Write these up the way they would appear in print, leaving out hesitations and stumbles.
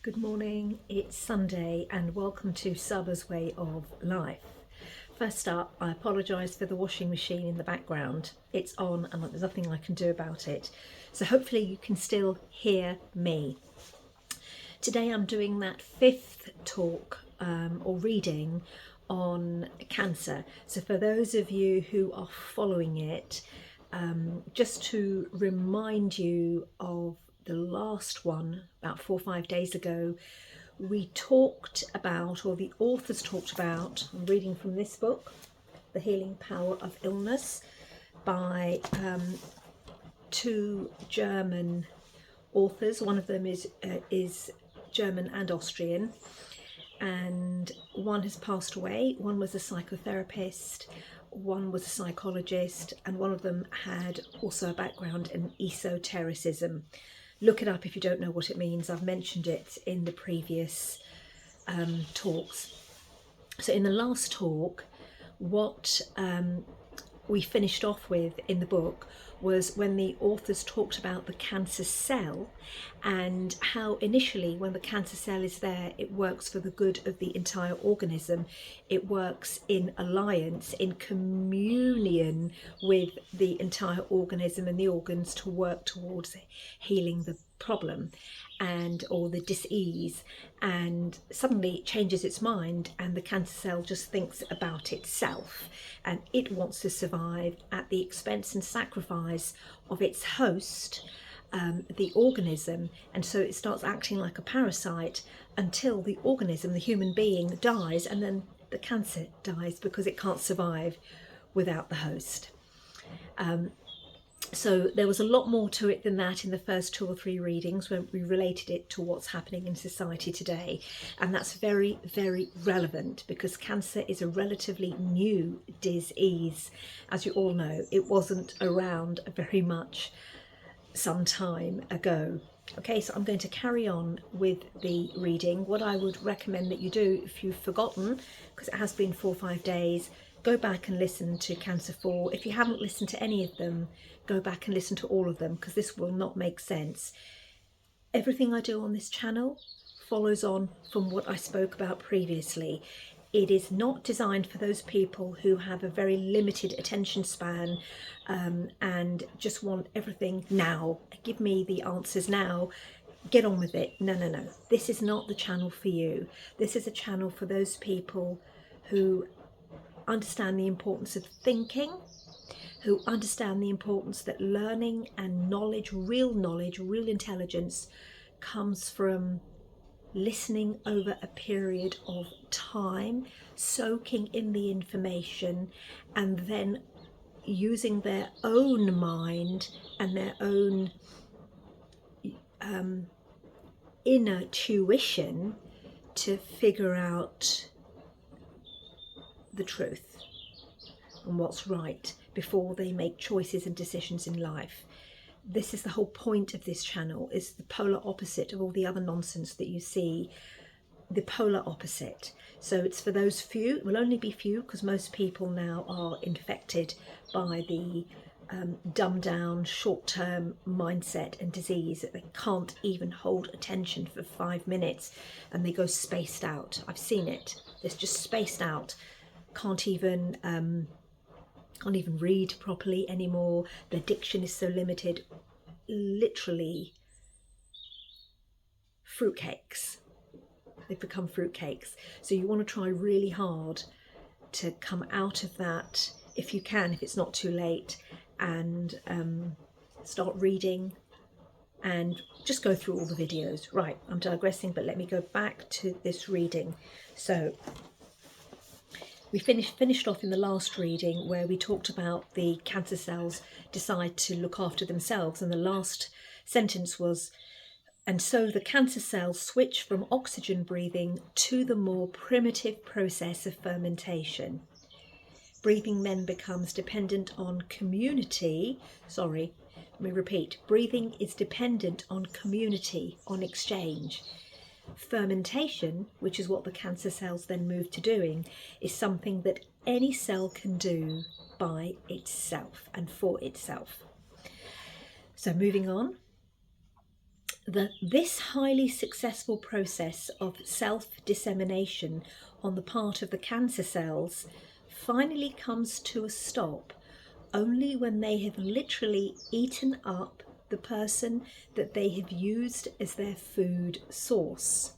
Good morning, it's Sunday and welcome to Saba's Way of Life. First up, I apologise for the washing machine in the background. It's on and there's nothing I can do about it. So hopefully you can still hear me. Today I'm doing that fifth talk or reading on cancer. So for those of you who are following it, just to remind you of the last one, about 4 or 5 days ago, we talked about, or the authors talked about, I'm reading from this book, The Healing Power of Illness, by two German authors. One of them is German and Austrian, and one has passed away. One was a psychotherapist, one was a psychologist, and one of them had also a background in esotericism. Look it up if you don't know what it means. I've mentioned it in the previous talks. So in the last talk, what we finished off with in the book was when the authors talked about the cancer cell and how initially when the cancer cell is there, it works for the good of the entire organism. It works in alliance, in communion with the entire organism and the organs to work towards healing the problem or the disease, and suddenly it changes its mind and the cancer cell just thinks about itself and it wants to survive at the expense and sacrifice of its host, the organism, and so it starts acting like a parasite until the organism, the human being, dies, and then the cancer dies because it can't survive without the host. So there was a lot more to it than that in the first 2 or 3 readings when we related it to what's happening in society today. And that's very, very relevant because cancer is a relatively new disease. As you all know, it wasn't around very much some time ago. Okay, so I'm going to carry on with the reading. What I would recommend that you do, if you've forgotten, because it has been 4 or 5 days, go back and listen to Cancer 4. If you haven't listened to any of them, go back and listen to all of them because this will not make sense. Everything I do on this channel follows on from what I spoke about previously. It is not designed for those people who have a very limited attention span and just want everything now. Give me the answers now. Get on with it. No, no, no. This is not the channel for you. This is a channel for those people who understand the importance of thinking, who understand the importance that learning and knowledge, real intelligence, comes from listening over a period of time, soaking in the information, and then using their own mind and their own inner tuition to figure out the truth and what's right before they make choices and decisions in life. This is the whole point of this channel, is the polar opposite of all the other nonsense that you see, the polar opposite. So it's for those few, it will only be few because most people now are infected by the dumbed down short-term mindset and disease that they can't even hold attention for 5 minutes and they go spaced out. I've seen it. It's just spaced out. Can't even read properly anymore. Their diction is so limited. Literally fruitcakes. They've become fruitcakes. So you want to try really hard to come out of that if you can, if it's not too late, and start reading and just go through all the videos. Right, I'm digressing, but let me go back to this reading. So we finished off in the last reading where we talked about the cancer cells decide to look after themselves, and the last sentence was, and so the cancer cells switch from oxygen breathing to the more primitive process of fermentation. Breathing then becomes dependent on community. Sorry, let me repeat. Breathing is dependent on community, on exchange. Fermentation, which is what the cancer cells then move to doing, is something that any cell can do by itself and for itself. So moving on, This highly successful process of self-dissemination on the part of the cancer cells finally comes to a stop only when they have literally eaten up the person that they have used as their food source.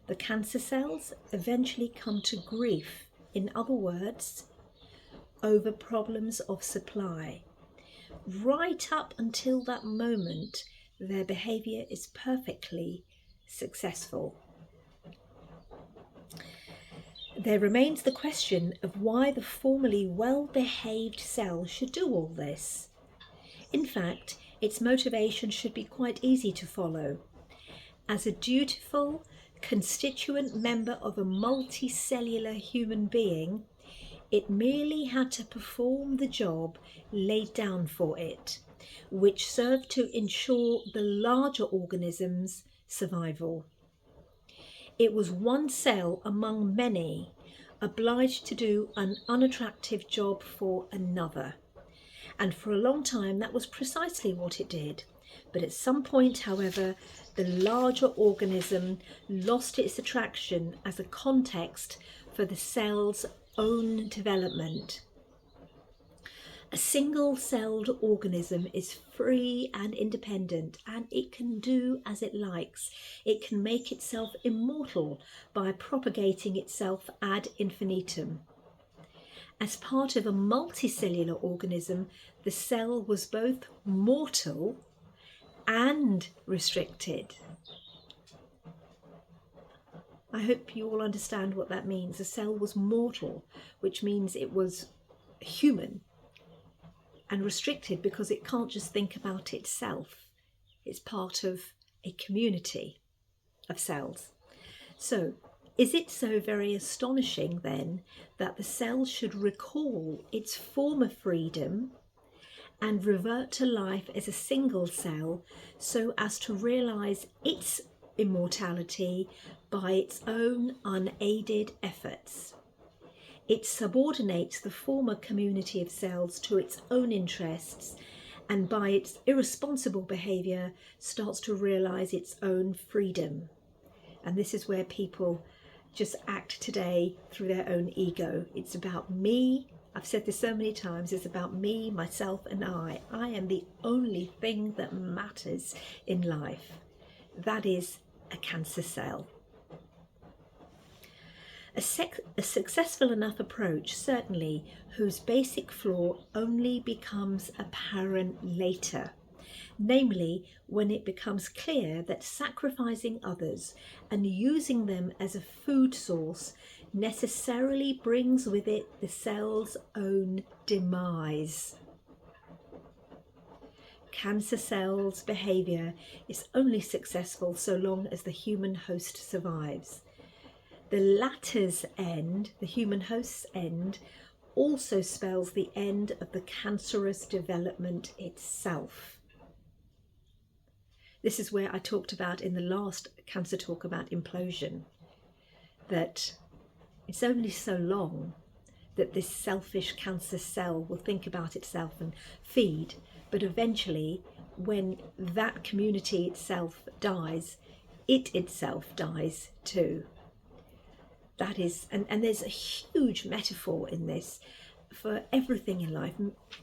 The cancer cells eventually come to grief, in other words, over problems of supply. Right up until that moment, their behaviour is perfectly successful. There remains the question of why the formerly well-behaved cell should do all this. In fact, its motivation should be quite easy to follow. As a dutiful, constituent member of a multicellular human being, it merely had to perform the job laid down for it, which served to ensure the larger organism's survival. It was one cell among many, obliged to do an unattractive job for another. And for a long time that was precisely what it did. But at some point, however, the larger organism lost its attraction as a context for the cell's own development. A single-celled organism is free and independent, and it can do as it likes. It can make itself immortal by propagating itself ad infinitum. As part of a multicellular organism, the cell was both mortal and restricted. I hope you all understand what that means. The cell was mortal, which means it was human, and restricted because it can't just think about itself. It's part of a community of cells. So, is it so very astonishing then that the cell should recall its former freedom and revert to life as a single cell so as to realise its immortality by its own unaided efforts? It subordinates the former community of cells to its own interests, and by its irresponsible behaviour starts to realise its own freedom. And this is where people just act today through their own ego. It's about me. I've said this so many times. It's about me, myself and I. I am the only thing that matters in life. That is a cancer cell. A successful enough approach, certainly, whose basic flaw only becomes apparent later. Namely, when it becomes clear that sacrificing others and using them as a food source necessarily brings with it the cell's own demise. Cancer cells' behaviour is only successful so long as the human host survives. The latter's end, the human host's end, also spells the end of the cancerous development itself. This is where I talked about in the last cancer talk about implosion, that it's only so long that this selfish cancer cell will think about itself and feed, but eventually when that community itself dies, it itself dies too. That is, and there's a huge metaphor in this for everything in life.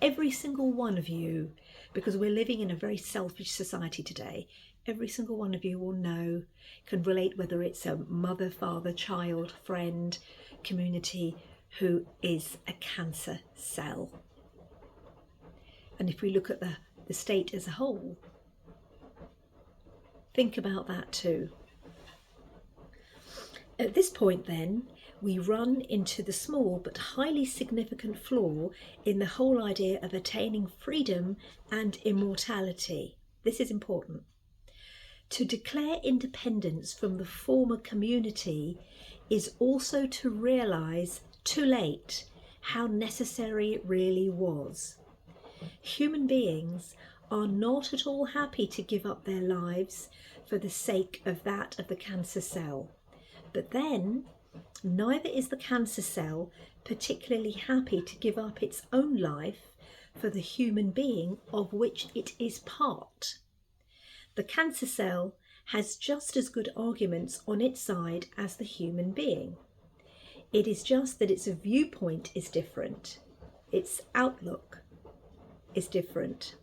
Every single one of you, because we're living in a very selfish society today, every single one of you will know, can relate, whether it's a mother, father, child, friend, community, who is a cancer cell. And if we look at the state as a whole, think about that too. At this point then, we run into the small but highly significant flaw in the whole idea of attaining freedom and immortality. This is important. To declare independence from the former community is also to realise, too late, how necessary it really was. Human beings are not at all happy to give up their lives for the sake of that of the cancer cell. But then, neither is the cancer cell particularly happy to give up its own life for the human being of which it is part. The cancer cell has just as good arguments on its side as the human being. It is just that its viewpoint is different. Its outlook is different.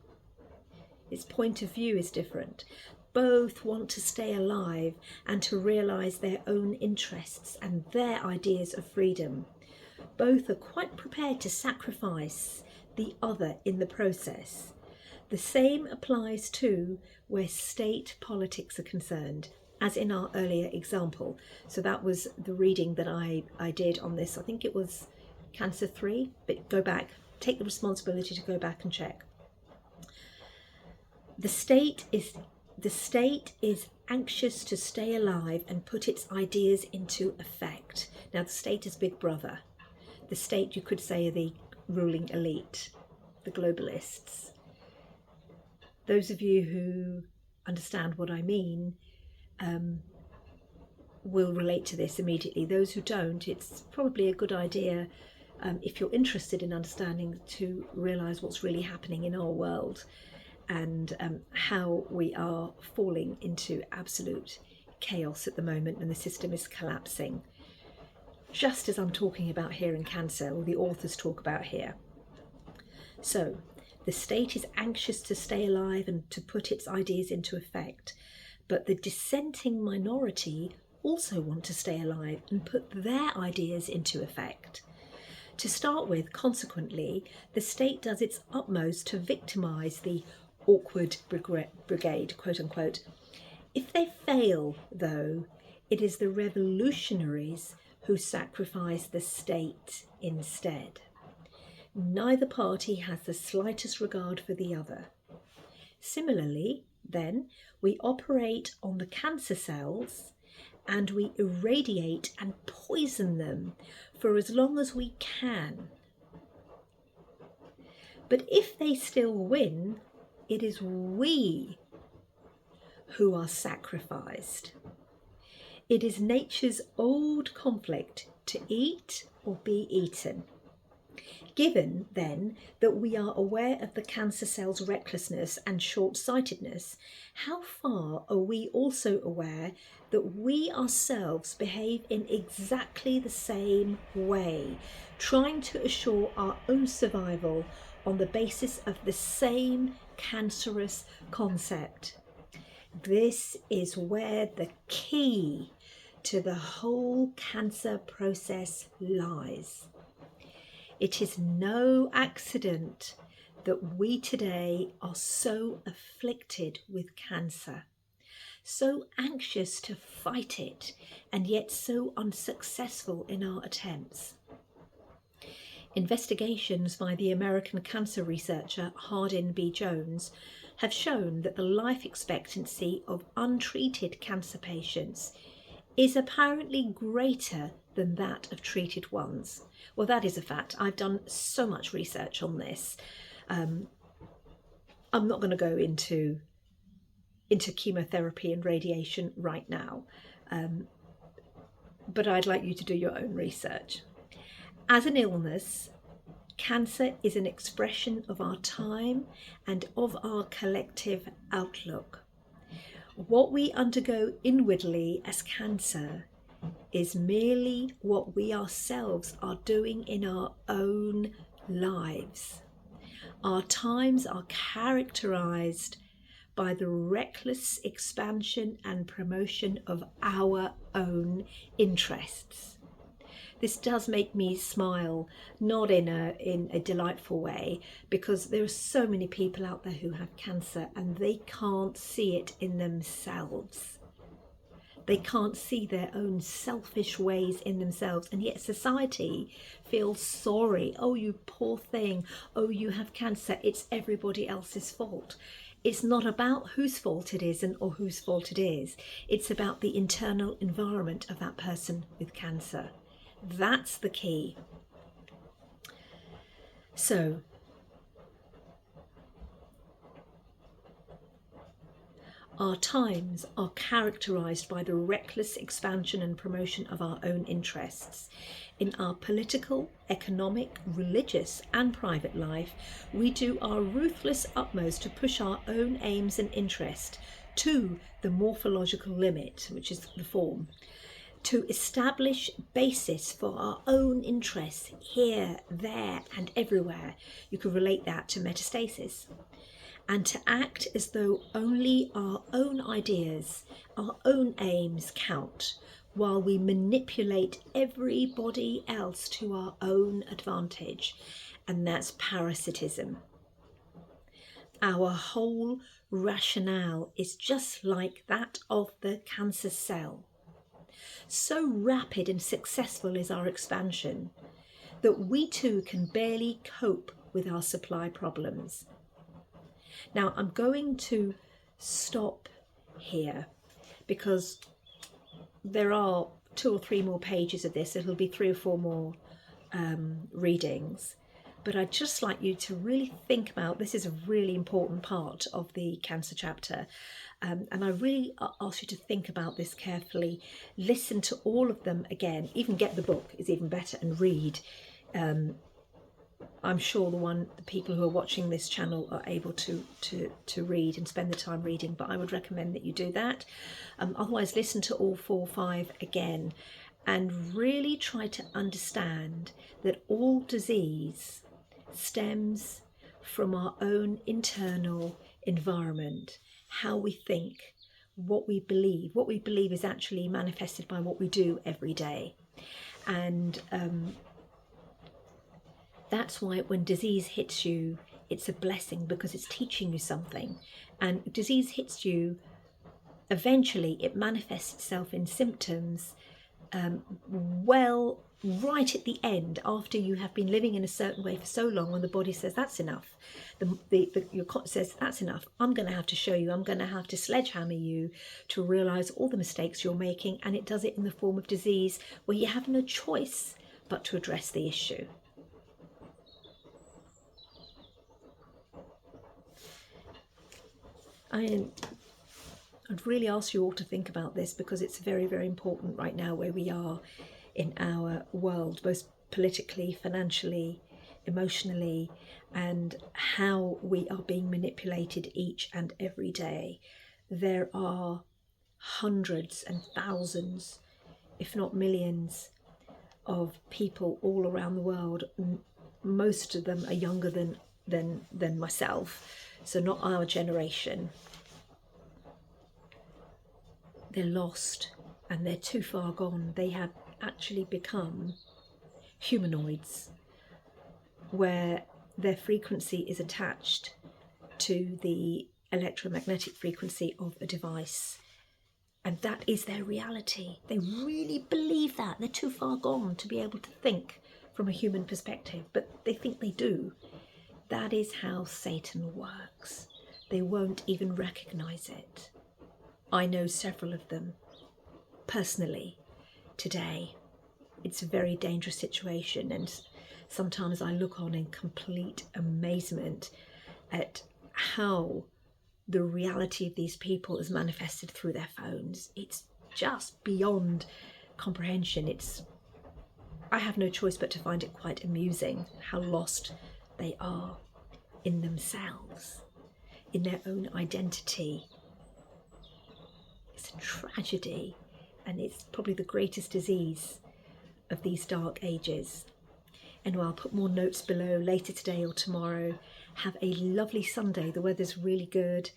Its point of view is different. Both want to stay alive and to realise their own interests and their ideas of freedom. Both are quite prepared to sacrifice the other in the process. The same applies too where state politics are concerned, as in our earlier example. So that was the reading that I did on this. I think it was Cancer 3, but go back, take the responsibility to go back and check. The state is anxious to stay alive and put its ideas into effect. Now, the state is Big Brother. The state, you could say, are the ruling elite, the globalists. Those of you who understand what I mean will relate to this immediately. Those who don't, it's probably a good idea, if you're interested in understanding, to realise what's really happening in our world and how we are falling into absolute chaos at the moment and the system is collapsing. Just as I'm talking about here in Cancer, or the authors talk about here. So, the state is anxious to stay alive and to put its ideas into effect, but the dissenting minority also want to stay alive and put their ideas into effect. To start with, consequently, the state does its utmost to victimise the awkward brigade, quote unquote. If they fail, though, it is the revolutionaries who sacrifice the state instead. Neither party has the slightest regard for the other. Similarly, then, we operate on the cancer cells and we irradiate and poison them for as long as we can. But if they still win, it is we who are sacrificed. It is nature's old conflict to eat or be eaten. Given, then, that we are aware of the cancer cell's recklessness and short-sightedness, how far are we also aware that we ourselves behave in exactly the same way, trying to assure our own survival on the basis of the same cancerous concept? This is where the key to the whole cancer process lies. It is no accident that we today are so afflicted with cancer, so anxious to fight it, and yet so unsuccessful in our attempts. Investigations by the American cancer researcher Hardin B. Jones have shown that the life expectancy of untreated cancer patients is apparently greater than that of treated ones. Well, that is a fact. I've done so much research on this. I'm not going to go into chemotherapy and radiation right now, but I'd like you to do your own research. As an illness, cancer is an expression of our time and of our collective outlook. What we undergo inwardly as cancer is merely what we ourselves are doing in our own lives. Our times are characterized by the reckless expansion and promotion of our own interests. This does make me smile, not in a delightful way, because there are so many people out there who have cancer and they can't see it in themselves. They can't see their own selfish ways in themselves, and yet society feels sorry. Oh, you poor thing. Oh, you have cancer. It's everybody else's fault. It's not about whose fault it is or whose fault it is. It's about the internal environment of that person with cancer. That's the key. So, our times are characterized by the reckless expansion and promotion of our own interests. In our political, economic, religious and private life, we do our ruthless utmost to push our own aims and interest to the morphological limit, which is the form, to establish basis for our own interests here, there and everywhere. You could relate that to metastasis. And to act as though only our own ideas, our own aims count, while we manipulate everybody else to our own advantage. And that's parasitism. Our whole rationale is just like that of the cancer cell. So rapid and successful is our expansion that we too can barely cope with our supply problems. Now I'm going to stop here because there are 2 or 3 more pages of this. It'll be 3 or 4 more readings. But I'd just like you to really think about, this is a really important part of the cancer chapter. And I really ask you to think about this carefully. Listen to all of them again. Even get the book is even better and read. I'm sure the people who are watching this channel are able to read and spend the time reading, but I would recommend that you do that. Otherwise, listen to all 4 or 5 again and really try to understand that all disease stems from our own internal environment, how we think, what we believe. What we believe is actually manifested by what we do every day. And that's why when disease hits you, it's a blessing, because it's teaching you something. And disease hits you, eventually it manifests itself in symptoms right at the end, after you have been living in a certain way for so long, when the body says that's enough. Your says that's enough. I'm going to have to show you. I'm going to have to sledgehammer you to realise all the mistakes you're making. And it does it in the form of disease, where you have no choice but to address the issue. I'd really ask you all to think about this, because it's very, very important right now where we are in our world, both politically, financially, emotionally, and how we are being manipulated each and every day. There are hundreds and thousands, if not millions, of people all around the world. Most of them are younger than myself, so not our generation. They're lost and they're too far gone. They have actually become humanoids, where their frequency is attached to the electromagnetic frequency of a device, and that is their reality. They really believe that. They're too far gone to be able to think from a human perspective, but they think they do. That is how Satan works. They won't even recognize it. I know several of them personally today. It's a very dangerous situation, and sometimes I look on in complete amazement at how the reality of these people is manifested through their phones. It's just beyond comprehension. I have no choice but to find it quite amusing how lost they are in themselves, in their own identity. It's a tragedy, and it's probably the greatest disease of these dark ages. Anyway, I'll put more notes below later today or tomorrow. Have a lovely Sunday. The weather's really good.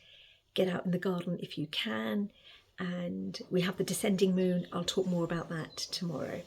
Get out in the garden if you can. And we have the descending moon. I'll talk more about that tomorrow.